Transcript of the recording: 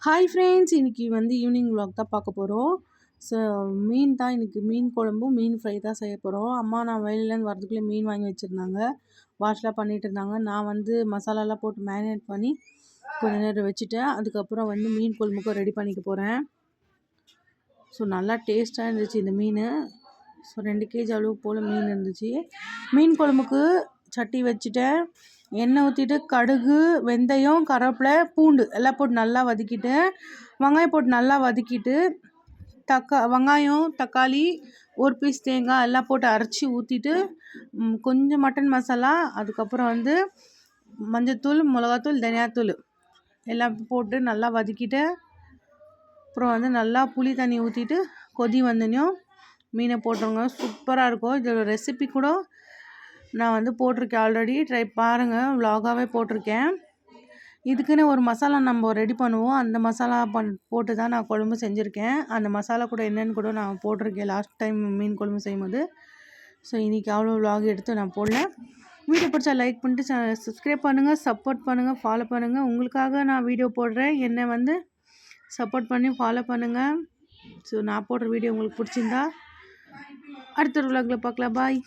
Hi friends, இன்றைக்கி evening vlog தான் பார்க்க போகிறோம். ஸோ மீன் தான் இன்றைக்கி, மீன் குழம்பும் மீன் ஃப்ரை தான் செய்ய போகிறோம். அம்மா நான் வெளியிலேருந்து வரதுக்குள்ளே மீன் வாங்கி வச்சுருந்தாங்க, வாஷ்லாம் பண்ணிகிட்டு இருந்தாங்க. நான் மசாலாலாம் போட்டு மேரினேட் பண்ணி கொஞ்சம் நேரம் வச்சுட்டேன். அதுக்கப்புறம் மீன் குழம்புக்கும் ரெடி பண்ணிக்க போகிறேன். ஸோ நல்லா டேஸ்ட்டாக இருந்துச்சு இந்த மீன். ஸோ 2 கேஜி அளவு போல் மீன் இருந்துச்சு. மீன் குழம்புக்கு சட்டி வச்சுட்டேன். எண்ணெய் ஊற்றிட்டு கடுகு, வெந்தயம், கருவேப்பிலை, பூண்டு எல்லாம் போட்டு நல்லா வதக்கிட்டு, வெங்காயம் போட்டு நல்லா வதக்கிட்டு, வெங்காயம், தக்காளி, ஒரு பீஸ் தேங்காய் எல்லாம் போட்டு அரைச்சி ஊற்றிட்டு, கொஞ்சம் மட்டன் மசாலா, அதுக்கப்புறம் மஞ்சத்தூள், மிளகாத்தூள், தனியாத்தூள் எல்லாம் போட்டு நல்லா வதக்கிட்டு, அப்புறம் நல்லா புளி தண்ணி ஊற்றிட்டு கொதி வந்தனையும் மீனை போட்டுருங்க. சூப்பராக இருக்கும். இதோட ரெசிபி கூட நான் போட்டிருக்கேன் ஆல்ரெடி, ட்ரை பாருங்கள். விலாகாகவே போட்டிருக்கேன். இதுக்குன்னு ஒரு மசாலா நம்ம ரெடி பண்ணுவோம். அந்த மசாலா போட்டு தான் நான் குழம்பு செஞ்சுருக்கேன். அந்த மசாலா கூட என்னென்னு கூட நான் போட்டிருக்கேன் லாஸ்ட் டைம் மீன் குழம்பு செய்யும்போது. ஸோ இன்றைக்கி அவ்வளோ விலாக் எடுத்து நான் போடல. வீடியோ பிடிச்சா லைக் பண்ணிட்டு சப்ஸ்கிரைப் பண்ணுங்கள், சப்போர்ட் பண்ணுங்கள், ஃபாலோ பண்ணுங்கள். உங்களுக்காக நான் வீடியோ போடுறேன். என்னை சப்போர்ட் பண்ணி ஃபாலோ பண்ணுங்கள். ஸோ நான் போடுற வீடியோ உங்களுக்கு பிடிச்சிருந்தா அடுத்த விலாகில் பார்க்கலாம். பாய்.